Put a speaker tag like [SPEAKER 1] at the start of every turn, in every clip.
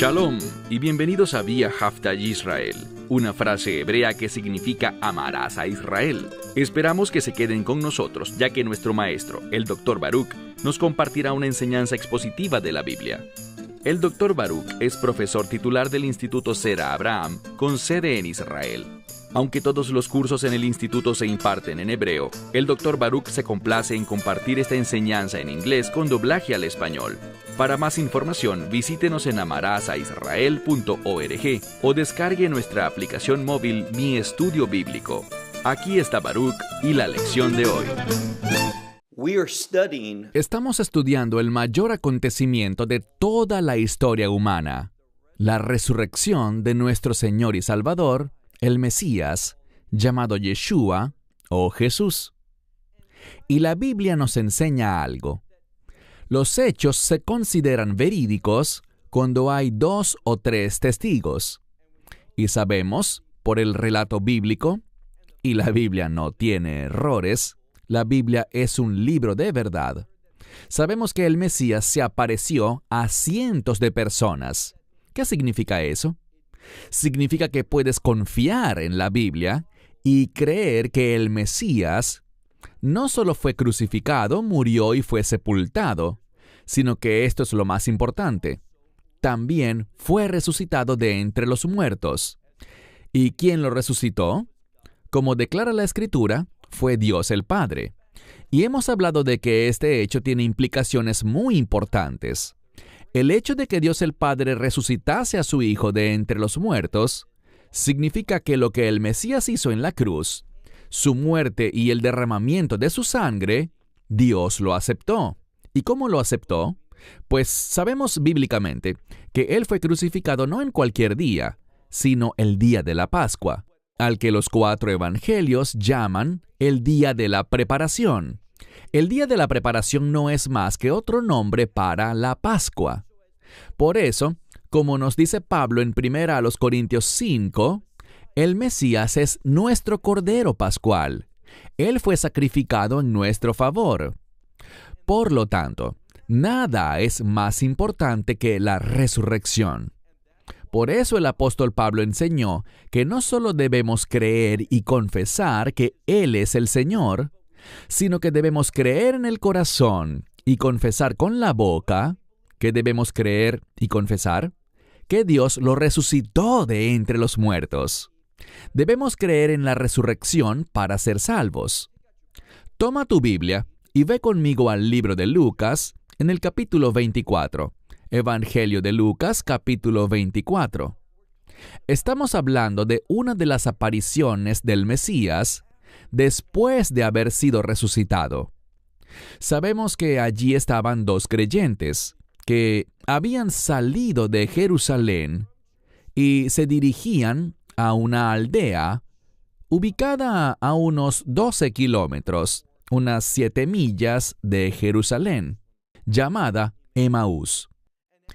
[SPEAKER 1] Shalom y bienvenidos a Vía Hafta Yisrael, una frase hebrea que significa amarás a Israel. Esperamos que se queden con nosotros, ya que nuestro maestro, el Dr. Baruch, nos compartirá una enseñanza expositiva de la Biblia. El Dr. Baruch es profesor titular del Instituto Sera Abraham, con sede en Israel. Aunque todos los cursos en el instituto se imparten en hebreo, el Dr. Baruch se complace en compartir esta enseñanza en inglés con doblaje al español. Para más información, visítenos en amarasaisrael.org o descargue nuestra aplicación móvil Mi Estudio Bíblico. Aquí está Baruch y la lección de hoy. Estamos estudiando el mayor acontecimiento de toda la historia humana, la resurrección de nuestro Señor y Salvador, el Mesías, llamado Yeshua o Jesús. Y la Biblia nos enseña algo. Los hechos se consideran verídicos cuando hay 2 o 3 testigos. Y sabemos, por el relato bíblico, y la Biblia no tiene errores, la Biblia es un libro de verdad. Sabemos que el Mesías se apareció a cientos de personas. ¿Qué significa eso? Significa que puedes confiar en la Biblia y creer que el Mesías no solo fue crucificado, murió y fue sepultado, sino que esto es lo más importante. También fue resucitado de entre los muertos. ¿Y quién lo resucitó? Como declara la Escritura, fue Dios el Padre. Y hemos hablado de que este hecho tiene implicaciones muy importantes. El hecho de que Dios el Padre resucitase a su Hijo de entre los muertos significa que lo que el Mesías hizo en la cruz, su muerte y el derramamiento de su sangre, Dios lo aceptó. ¿Y cómo lo aceptó? Pues sabemos bíblicamente que Él fue crucificado no en cualquier día, sino el día de la Pascua, al que los 4 evangelios llaman el día de la preparación. El día de la preparación no es más que otro nombre para la Pascua. Por eso, como nos dice Pablo en 1 Corintios 5, el Mesías es nuestro Cordero Pascual. Él fue sacrificado en nuestro favor. Por lo tanto, nada es más importante que la resurrección. Por eso el apóstol Pablo enseñó que no solo debemos creer y confesar que Él es el Señor, sino que debemos creer en el corazón y confesar con la boca, que debemos creer y confesar que Dios lo resucitó de entre los muertos. Debemos creer en la resurrección para ser salvos. Toma tu Biblia y ve conmigo al libro de Lucas en el capítulo 24. Evangelio de Lucas, capítulo 24. Estamos hablando de una de las apariciones del Mesías después de haber sido resucitado. Sabemos que allí estaban 2 creyentes que habían salido de Jerusalén y se dirigían a una aldea ubicada a unos 12 kilómetros, unas 7 millas de Jerusalén, llamada Emaús.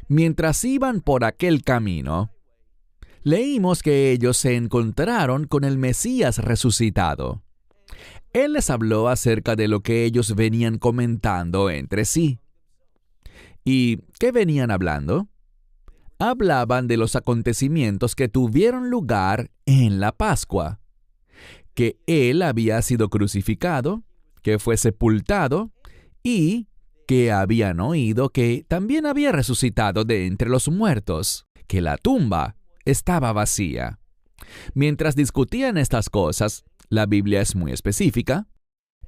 [SPEAKER 1] Mientras iban por aquel camino, leímos que ellos se encontraron con el Mesías resucitado. Él les habló acerca de lo que ellos venían comentando entre sí. ¿Y qué venían hablando? Hablaban de los acontecimientos que tuvieron lugar en la Pascua, que Él había sido crucificado, que fue sepultado y que habían oído que también había resucitado de entre los muertos, que la tumba estaba vacía. Mientras discutían estas cosas, la Biblia es muy específica,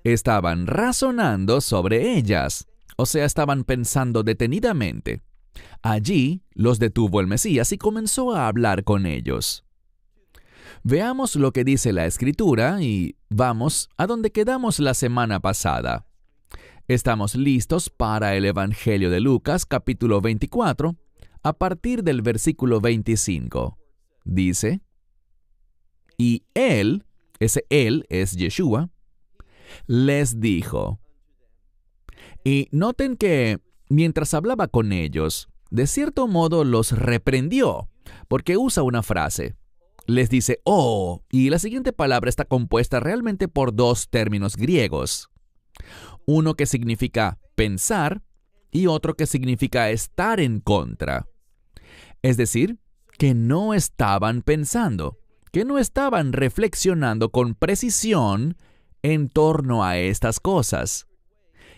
[SPEAKER 1] estaban razonando sobre ellas, o sea, estaban pensando detenidamente. Allí los detuvo el Mesías y comenzó a hablar con ellos. Veamos lo que dice la Escritura y vamos a donde quedamos la semana pasada. Estamos listos para el Evangelio de Lucas, capítulo 24, a partir del versículo 25. Dice, y Él, ese Él es Yeshua, les dijo. Y noten que mientras hablaba con ellos, de cierto modo los reprendió, porque usa una frase. Les dice, oh, y la siguiente palabra está compuesta realmente por 2 términos griegos. Uno que significa pensar y otro que significa estar en contra. Es decir, que no estaban pensando, que no estaban reflexionando con precisión en torno a estas cosas.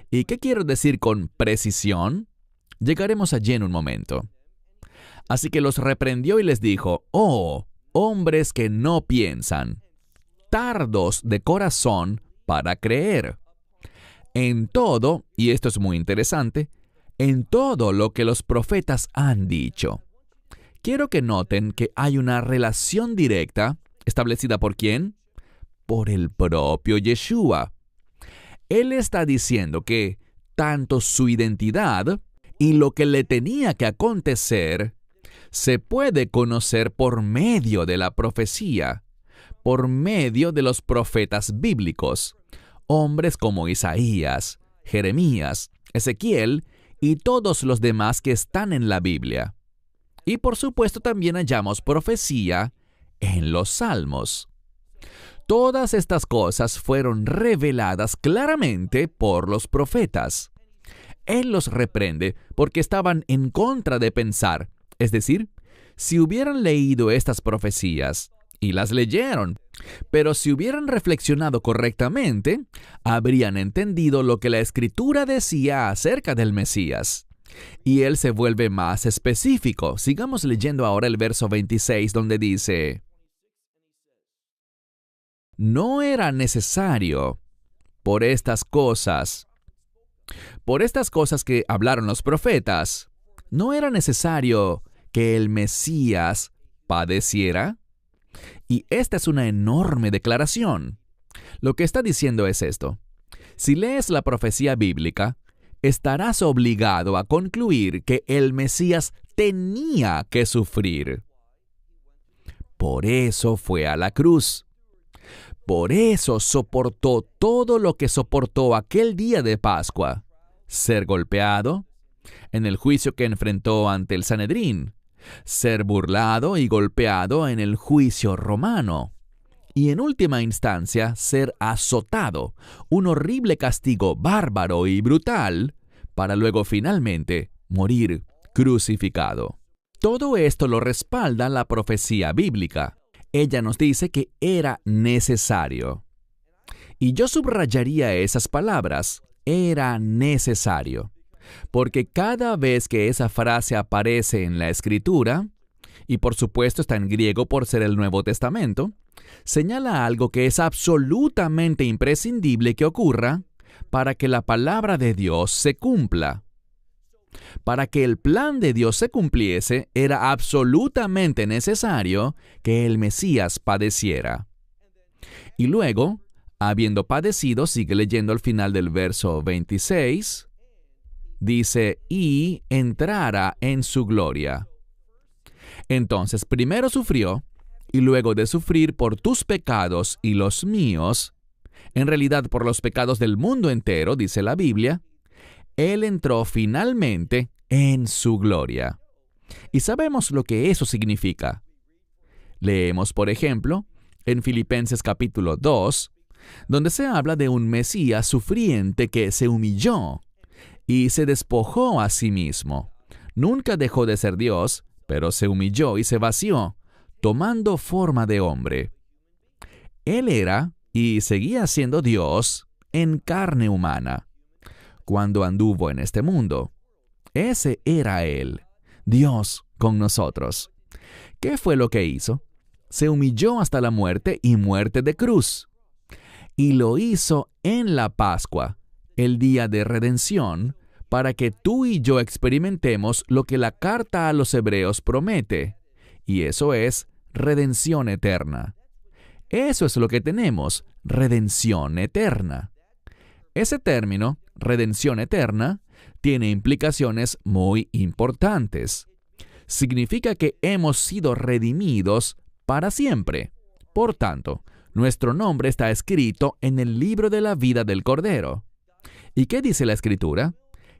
[SPEAKER 1] ¿Y qué quiero decir con precisión? Llegaremos allí en un momento. Así que los reprendió y les dijo: «Oh, hombres que no piensan, tardos de corazón para creer. En todo», y esto es muy interesante, «en todo lo que los profetas han dicho». Quiero que noten que hay una relación directa, establecida ¿por quién? Por el propio Yeshua. Él está diciendo que tanto su identidad y lo que le tenía que acontecer se puede conocer por medio de la profecía, por medio de los profetas bíblicos, hombres como Isaías, Jeremías, Ezequiel y todos los demás que están en la Biblia. Y por supuesto también hallamos profecía en los Salmos. Todas estas cosas fueron reveladas claramente por los profetas. Él los reprende porque estaban en contra de pensar. Es decir, si hubieran leído estas profecías, y las leyeron, pero si hubieran reflexionado correctamente, habrían entendido lo que la Escritura decía acerca del Mesías. Y él se vuelve más específico. Sigamos leyendo ahora el verso 26, donde dice: «No era necesario por estas cosas que hablaron los profetas, no era necesario que el Mesías padeciera». Y esta es una enorme declaración. Lo que está diciendo es esto: si lees la profecía bíblica, estarás obligado a concluir que el Mesías tenía que sufrir. Por eso fue a la cruz. Por eso soportó todo lo que soportó aquel día de Pascua: ser golpeado, en el juicio que enfrentó ante el Sanedrín, ser burlado y golpeado en el juicio romano, y en última instancia ser azotado, un horrible castigo bárbaro y brutal, para luego finalmente morir crucificado. Todo esto lo respalda la profecía bíblica. Ella nos dice que era necesario. Y yo subrayaría esas palabras: era necesario. Porque cada vez que esa frase aparece en la Escritura, y por supuesto está en griego por ser el Nuevo Testamento, señala algo que es absolutamente imprescindible que ocurra para que la palabra de Dios se cumpla. Para que el plan de Dios se cumpliese, era absolutamente necesario que el Mesías padeciera. Y luego, habiendo padecido, sigue leyendo al final del verso 26, dice: «y entrara en su gloria». Entonces, primero sufrió, y luego de sufrir por tus pecados y los míos, en realidad por los pecados del mundo entero, dice la Biblia, Él entró finalmente en su gloria. Y sabemos lo que eso significa. Leemos, por ejemplo, en Filipenses capítulo 2, donde se habla de un Mesías sufriente que se humilló y se despojó a sí mismo. Nunca dejó de ser Dios, pero se humilló y se vació, tomando forma de hombre. Él era y seguía siendo Dios en carne humana cuando anduvo en este mundo. Ese era Él, Dios con nosotros. ¿Qué fue lo que hizo? Se humilló hasta la muerte y muerte de cruz. Y lo hizo en la Pascua, el día de redención, para que tú y yo experimentemos lo que la carta a los Hebreos promete, y eso es redención eterna. Eso es lo que tenemos, redención eterna. Ese término, redención eterna, tiene implicaciones muy importantes. Significa que hemos sido redimidos para siempre. Por tanto, nuestro nombre está escrito en el libro de la vida del Cordero. ¿Y qué dice la Escritura?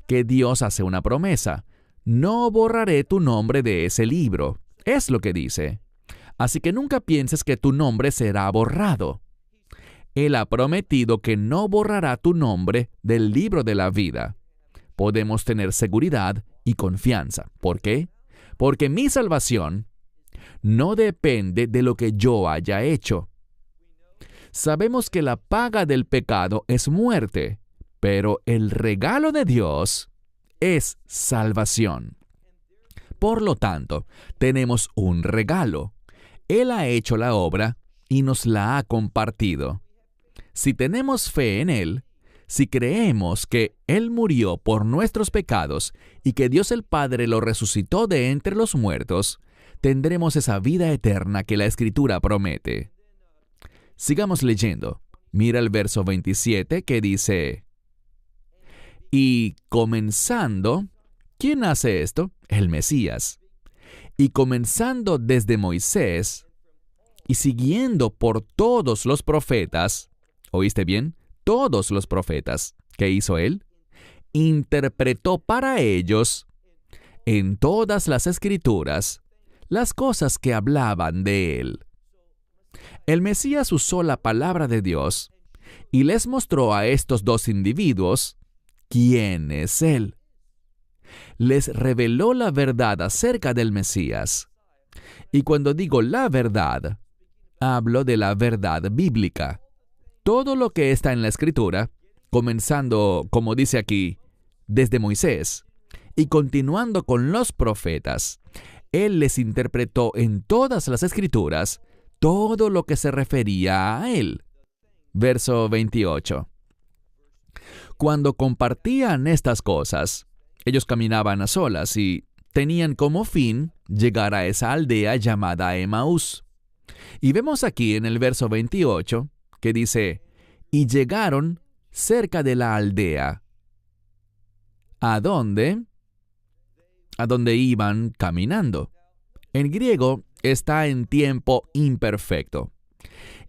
[SPEAKER 1] Que Dios hace una promesa: no borraré tu nombre de ese libro. Es lo que dice. Así que nunca pienses que tu nombre será borrado. Él ha prometido que no borrará tu nombre del libro de la vida. Podemos tener seguridad y confianza. ¿Por qué? porque mi salvación no depende de lo que yo haya hecho. Sabemos que la paga del pecado es muerte, pero el regalo de Dios es salvación. Por lo tanto, tenemos un regalo. Él ha hecho la obra y nos la ha compartido. Si tenemos fe en Él, si creemos que Él murió por nuestros pecados y que Dios el Padre lo resucitó de entre los muertos, tendremos esa vida eterna que la Escritura promete. Sigamos leyendo. Mira el verso 27 que dice: y comenzando, ¿quién hace esto? El Mesías. Y comenzando desde Moisés y siguiendo por todos los profetas, ¿oíste bien? Todos los profetas. ¿Qué hizo Él? Interpretó para ellos en todas las Escrituras las cosas que hablaban de Él. El Mesías usó la palabra de Dios y les mostró a estos dos individuos quién es Él. Les reveló la verdad acerca del Mesías. Y cuando digo la verdad, hablo de la verdad bíblica. Todo lo que está en la Escritura, comenzando, como dice aquí, desde Moisés, y continuando con los profetas, Él les interpretó en todas las Escrituras todo lo que se refería a Él. Verso 28. Cuando compartían estas cosas, ellos caminaban a solas y tenían como fin llegar a esa aldea llamada Emaús. Y vemos aquí en el verso 28 que dice: y llegaron cerca de la aldea. ¿A dónde? A donde iban caminando. En griego está en tiempo imperfecto.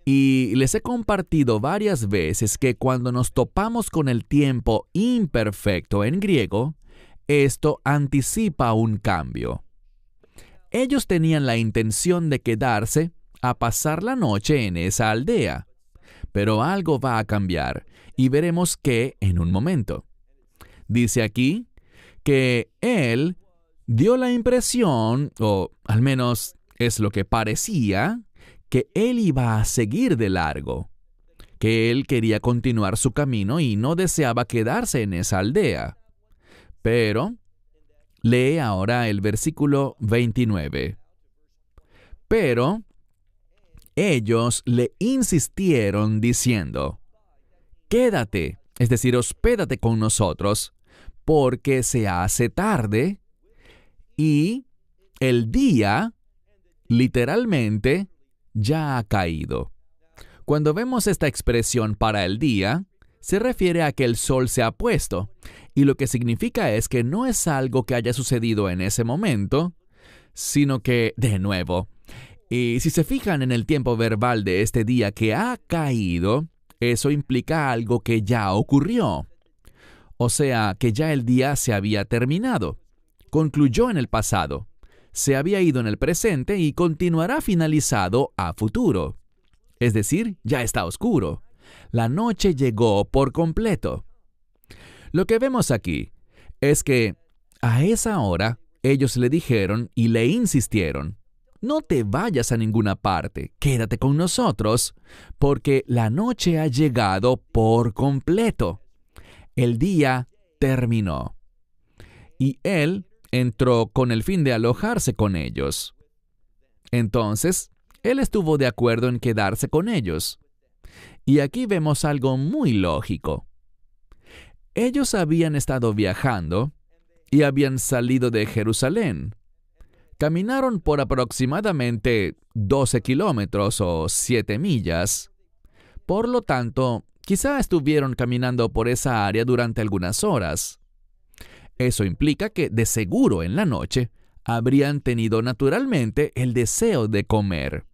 [SPEAKER 1] Y les he compartido varias veces que cuando nos topamos con el tiempo imperfecto en griego, esto anticipa un cambio. Ellos tenían la intención de quedarse a pasar la noche en esa aldea, pero algo va a cambiar y veremos qué en un momento. Dice aquí que Él dio la impresión, o al menos es lo que parecía, que Él iba a seguir de largo, que Él quería continuar su camino y no deseaba quedarse en esa aldea. Pero, lee ahora el versículo 29. Pero ellos le insistieron diciendo: quédate, es decir, hospédate con nosotros, porque se hace tarde y el día, literalmente, ya ha caído. Cuando vemos esta expresión para el día, se refiere a que el sol se ha puesto, y lo que significa es que no es algo que haya sucedido en ese momento, sino que, de nuevo, y si se fijan en el tiempo verbal de este día que ha caído, eso implica algo que ya ocurrió. O sea, que ya el día se había terminado, concluyó en el pasado, se había ido en el presente y continuará finalizado a futuro. Es decir, ya está oscuro. La noche llegó por completo. Lo que vemos aquí es que a esa hora ellos le dijeron y le insistieron: no te vayas a ninguna parte, quédate con nosotros, porque la noche ha llegado por completo. El día terminó. Y Él entró con el fin de alojarse con ellos. Entonces, Él estuvo de acuerdo en quedarse con ellos. Y aquí vemos algo muy lógico. Ellos habían estado viajando y habían salido de Jerusalén. Caminaron por aproximadamente 12 kilómetros o 7 millas. Por lo tanto, quizá estuvieron caminando por esa área durante algunas horas. Eso implica que, de seguro, en la noche, habrían tenido naturalmente el deseo de comer.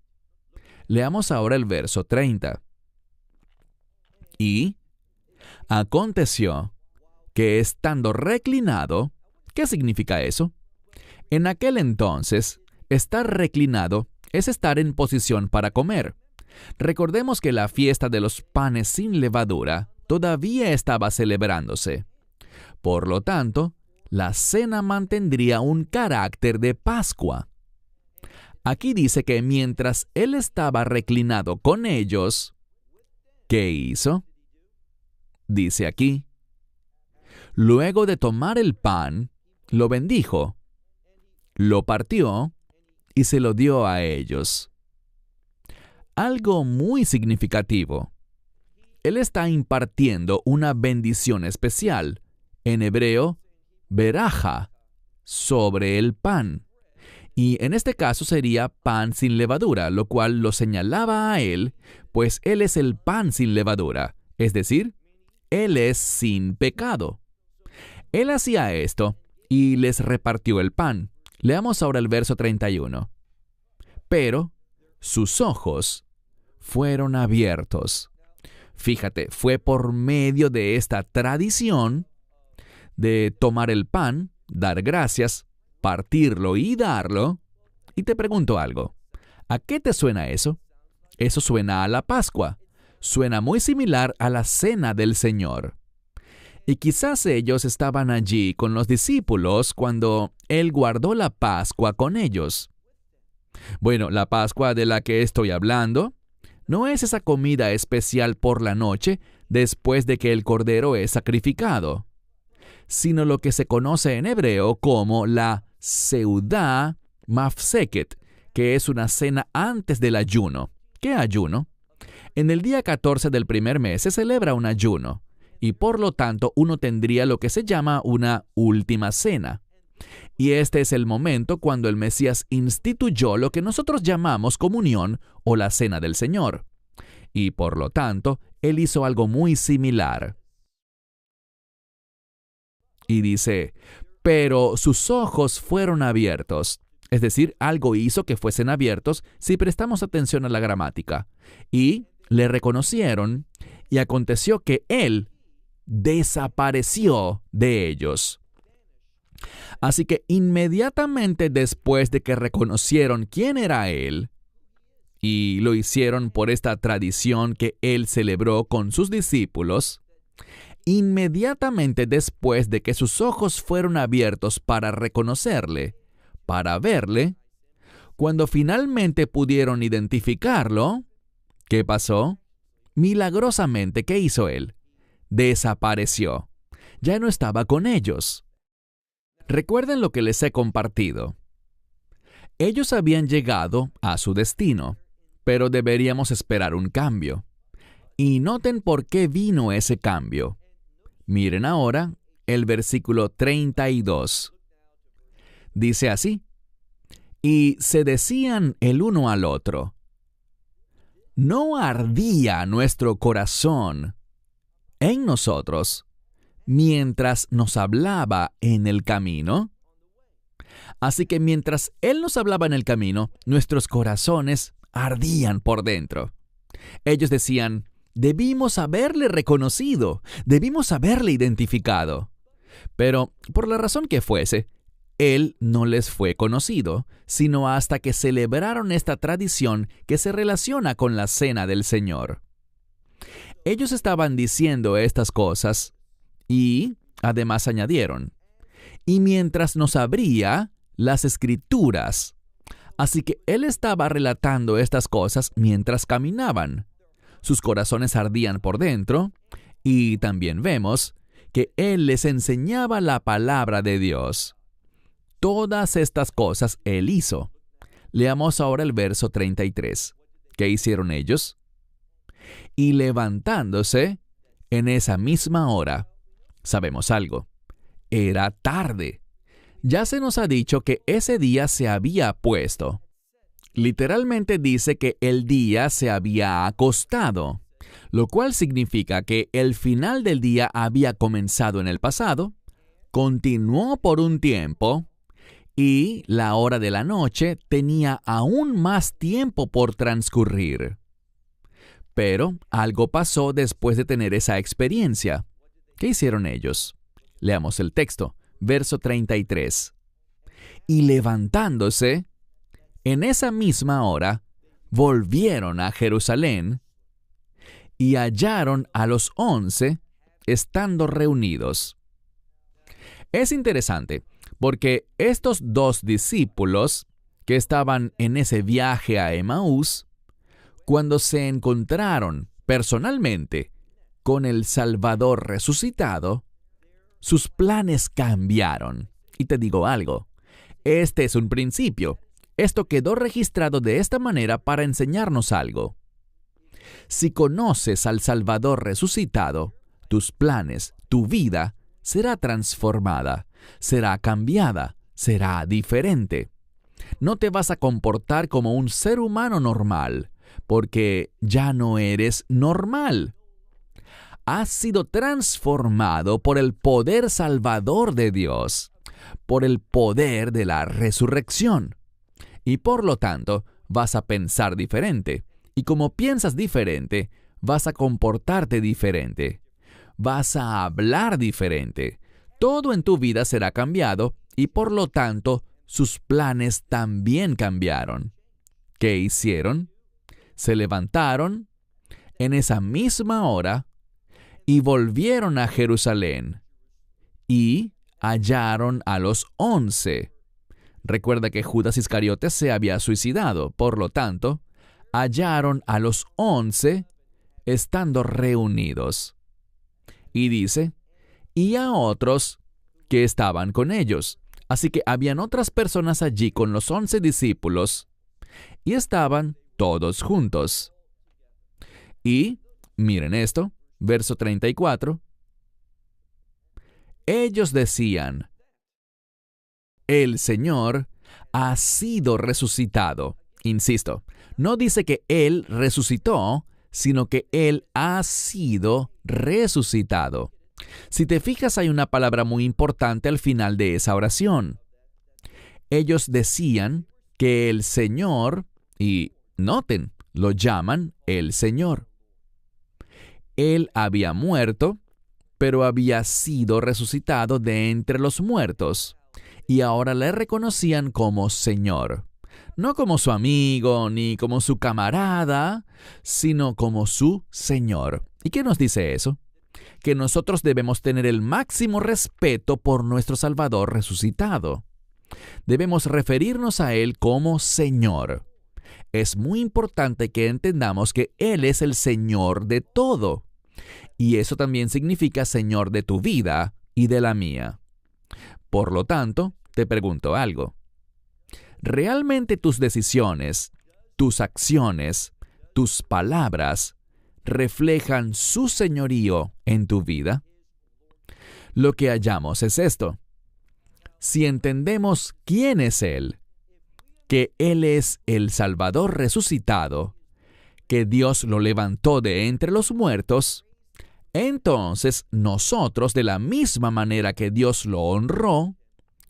[SPEAKER 1] Leamos ahora el verso 30. Y aconteció que estando reclinado, ¿qué significa eso? En aquel entonces, estar reclinado es estar en posición para comer. Recordemos que la fiesta de los panes sin levadura todavía estaba celebrándose. Por lo tanto, la cena mantendría un carácter de Pascua. Aquí dice que mientras él estaba reclinado con ellos, ¿qué hizo? Dice aquí, luego de tomar el pan, lo bendijo, lo partió y se lo dio a ellos. Algo muy significativo. Él está impartiendo una bendición especial, en hebreo, beraja, sobre el pan. Y en este caso sería pan sin levadura, lo cual lo señalaba a él, pues él es el pan sin levadura, es decir, él es sin pecado. Él hacía esto y les repartió el pan. Leamos ahora el verso 31. Pero sus ojos fueron abiertos. Fíjate, fue por medio de esta tradición de tomar el pan, dar gracias, partirlo y darlo. Y te pregunto algo, ¿a qué te suena eso? Eso suena a la Pascua. Suena muy similar a la Cena del Señor. Y quizás ellos estaban allí con los discípulos cuando Él guardó la Pascua con ellos. Bueno, la Pascua de la que estoy hablando no es esa comida especial por la noche después de que el cordero es sacrificado, sino lo que se conoce en hebreo como la Seudá Mafseket, que es una cena antes del ayuno. ¿Qué ayuno? En el día 14 del primer mes se celebra un ayuno, y por lo tanto uno tendría lo que se llama una última cena. Y este es el momento cuando el Mesías instituyó lo que nosotros llamamos comunión o la cena del Señor. Y por lo tanto, Él hizo algo muy similar. Y dice, pero sus ojos fueron abiertos. Es decir, algo hizo que fuesen abiertos si prestamos atención a la gramática. Y le reconocieron, y aconteció que Él desapareció de ellos. Así que inmediatamente después de que reconocieron quién era Él, y lo hicieron por esta tradición que Él celebró con sus discípulos, inmediatamente después de que sus ojos fueron abiertos para reconocerle, para verle, cuando finalmente pudieron identificarlo, ¿qué pasó? Milagrosamente, ¿qué hizo Él? Desapareció. Ya no estaba con ellos. Recuerden lo que les he compartido. Ellos habían llegado a su destino, pero deberíamos esperar un cambio. Y noten por qué vino ese cambio. Miren ahora el versículo 32. Dice así, y se decían el uno al otro, ¿no ardía nuestro corazón en nosotros mientras nos hablaba en el camino? Así que mientras Él nos hablaba en el camino, nuestros corazones ardían por dentro. Ellos decían, debimos haberle reconocido, debimos haberle identificado. Pero, por la razón que fuese, Él no les fue conocido, sino hasta que celebraron esta tradición que se relaciona con la Cena del Señor. Ellos estaban diciendo estas cosas y, además, añadieron, y mientras nos abría las Escrituras. Así que Él estaba relatando estas cosas mientras caminaban. Sus corazones ardían por dentro, y también vemos que Él les enseñaba la palabra de Dios. Todas estas cosas Él hizo. Leamos ahora el verso 33. ¿Qué hicieron ellos? Y levantándose en esa misma hora, sabemos algo, era tarde. Ya se nos ha dicho que ese día se había puesto. Literalmente dice que el día se había acostado, lo cual significa que el final del día había comenzado en el pasado, continuó por un tiempo, y la hora de la noche tenía aún más tiempo por transcurrir. Pero algo pasó después de tener esa experiencia. ¿Qué hicieron ellos? Leamos el texto, verso 33. Y levantándose, en esa misma hora, volvieron a Jerusalén y hallaron a los 11 estando reunidos. Es interesante, porque estos dos discípulos que estaban en ese viaje a Emaús, cuando se encontraron personalmente con el Salvador resucitado, sus planes cambiaron. Y te digo algo, este es un principio. Esto quedó registrado de esta manera para enseñarnos algo. Si conoces al Salvador resucitado, tus planes, tu vida, será transformada, será cambiada, será diferente. No te vas a comportar como un ser humano normal, porque ya no eres normal. Has sido transformado por el poder salvador de Dios, por el poder de la resurrección. Y por lo tanto, vas a pensar diferente. Y como piensas diferente, vas a comportarte diferente. Vas a hablar diferente. Todo en tu vida será cambiado y por lo tanto, sus planes también cambiaron. ¿Qué hicieron? Se levantaron en esa misma hora y volvieron a Jerusalén y hallaron a los 11. Recuerda que Judas Iscariote se había suicidado, por lo tanto, hallaron a los 11 estando reunidos. Y dice, y a otros que estaban con ellos. Así que habían otras personas allí con los 11 discípulos y estaban todos juntos. Y, miren esto, verso 34. Ellos decían, el Señor ha sido resucitado. Insisto, no dice que Él resucitó, sino que Él ha sido resucitado. Si te fijas, hay una palabra muy importante al final de esa oración. Ellos decían que el Señor, y noten, lo llaman el Señor. Él había muerto, pero había sido resucitado de entre los muertos, y ahora le reconocían como Señor. No como su amigo, ni como su camarada, sino como su Señor. ¿Y qué nos dice eso? Que nosotros debemos tener el máximo respeto por nuestro Salvador resucitado. Debemos referirnos a Él como Señor. Es muy importante que entendamos que Él es el Señor de todo. Y eso también significa Señor de tu vida y de la mía. Por lo tanto, te pregunto algo. ¿Realmente tus decisiones, tus acciones, tus palabras reflejan su señorío en tu vida? Lo que hallamos es esto. Si entendemos quién es Él, que Él es el Salvador resucitado, que Dios lo levantó de entre los muertos, entonces nosotros, de la misma manera que Dios lo honró,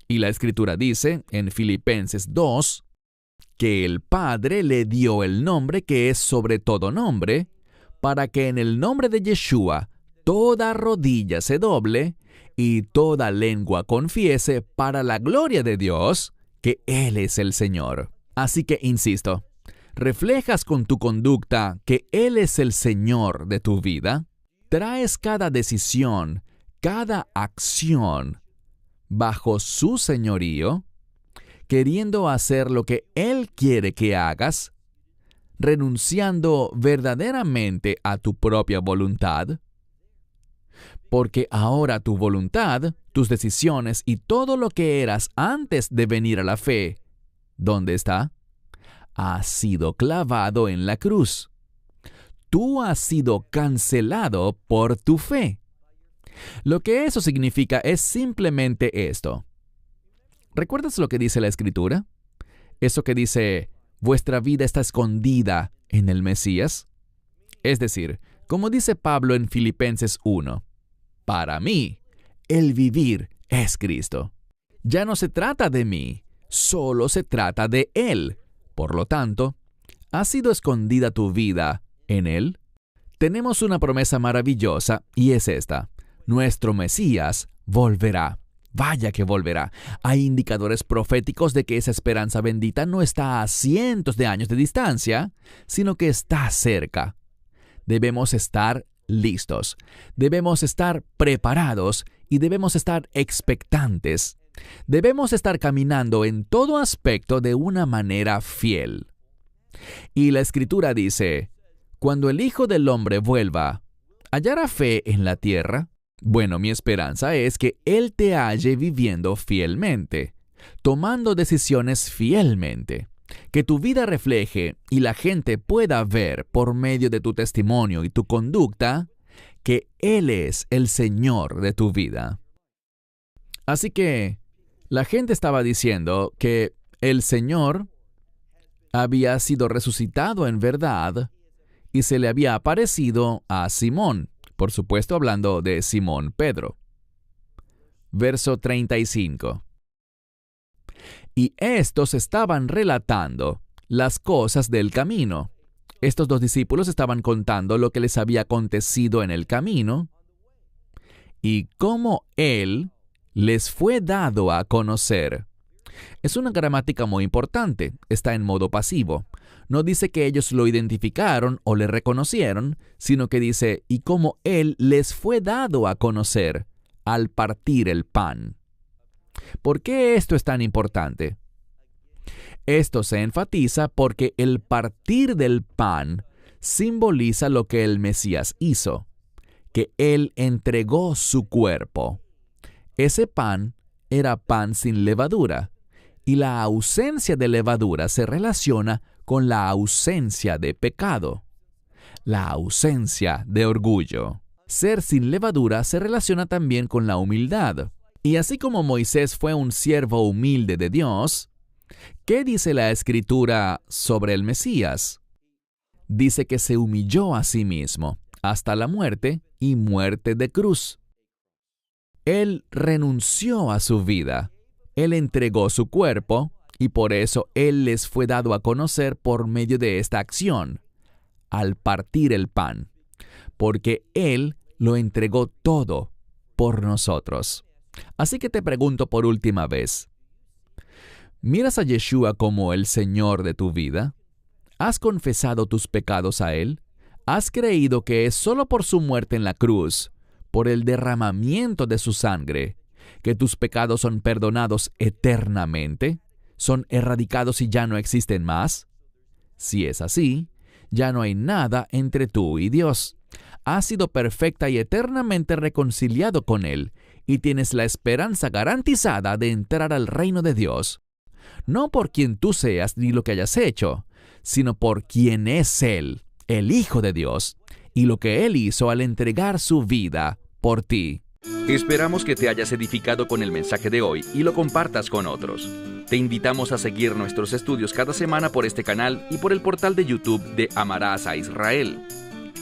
[SPEAKER 1] y la Escritura dice en Filipenses 2, que el Padre le dio el nombre que es sobre todo nombre, para que en el nombre de Yeshua toda rodilla se doble y toda lengua confiese para la gloria de Dios que Él es el Señor. Así que, insisto, ¿reflejas con tu conducta que Él es el Señor de tu vida? ¿Traes cada decisión, cada acción bajo su señorío, queriendo hacer lo que Él quiere que hagas, renunciando verdaderamente a tu propia voluntad? Porque ahora tu voluntad, tus decisiones y todo lo que eras antes de venir a la fe, ¿dónde está? Ha sido clavado en la cruz. Tú has sido cancelado por tu fe. Lo que eso significa es simplemente esto. ¿Recuerdas lo que dice la Escritura? Eso que dice, vuestra vida está escondida en el Mesías. Es decir, como dice Pablo en Filipenses 1, para mí, el vivir es Cristo. Ya no se trata de mí, solo se trata de Él. Por lo tanto, ¿ha sido escondida tu vida en Él? Tenemos una promesa maravillosa y es esta. Nuestro Mesías volverá. Vaya que volverá. Hay indicadores proféticos de que esa esperanza bendita no está a cientos de años de distancia, sino que está cerca. Debemos estar listos. Debemos estar preparados y debemos estar expectantes. Debemos estar caminando en todo aspecto de una manera fiel. Y la Escritura dice, cuando el Hijo del Hombre vuelva, ¿hallará fe en la tierra? Bueno, mi esperanza es que Él te halle viviendo fielmente, tomando decisiones fielmente, que tu vida refleje y la gente pueda ver por medio de tu testimonio y tu conducta que Él es el Señor de tu vida. Así que la gente estaba diciendo que el Señor había sido resucitado en verdad y se le había aparecido a Simón, por supuesto hablando de Simón Pedro. Verso 35. Y estos estaban relatando las cosas del camino. Estos dos discípulos estaban contando lo que les había acontecido en el camino y cómo Él les fue dado a conocer. Es una gramática muy importante, está en modo pasivo. No dice que ellos lo identificaron o le reconocieron, sino que dice, y cómo Él les fue dado a conocer al partir el pan. ¿Por qué esto es tan importante? Esto se enfatiza porque el partir del pan simboliza lo que el Mesías hizo, que Él entregó su cuerpo. Ese pan era pan sin levadura, y la ausencia de levadura se relaciona con la ausencia de pecado, la ausencia de orgullo. Ser sin levadura se relaciona también con la humildad. Y así como Moisés fue un siervo humilde de Dios, ¿qué dice la Escritura sobre el Mesías? Dice que se humilló a sí mismo hasta la muerte y muerte de cruz. Él renunció a su vida. Él entregó su cuerpo y por eso Él les fue dado a conocer por medio de esta acción, al partir el pan, porque Él lo entregó todo por nosotros. Así que te pregunto por última vez, ¿miras a Yeshua como el Señor de tu vida? ¿Has confesado tus pecados a Él? ¿Has creído que es solo por su muerte en la cruz, por el derramamiento de su sangre, que tus pecados son perdonados eternamente? ¿Son erradicados y ya no existen más? Si es así, ya no hay nada entre tú y Dios. Has sido perfecta y eternamente reconciliado con Él, y tienes la esperanza garantizada de entrar al reino de Dios. No por quien tú seas ni lo que hayas hecho, sino por quien es Él, el Hijo de Dios, y lo que Él hizo al entregar su vida por ti.
[SPEAKER 2] Esperamos que te hayas edificado con el mensaje de hoy y lo compartas con otros. Te invitamos a seguir nuestros estudios cada semana por este canal y por el portal de YouTube de Amarás a Israel.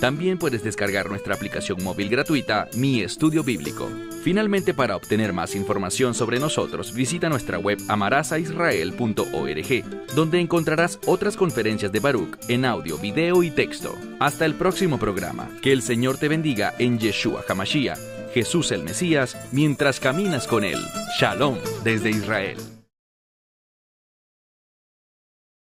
[SPEAKER 2] También puedes descargar nuestra aplicación móvil gratuita, Mi Estudio Bíblico. Finalmente, para obtener más información sobre nosotros, visita nuestra web amarasaisrael.org, donde encontrarás otras conferencias de Baruch en audio, video y texto. Hasta el próximo programa. Que el Señor te bendiga en Yeshua HaMashiach, Jesús el Mesías, mientras caminas con Él. Shalom desde Israel.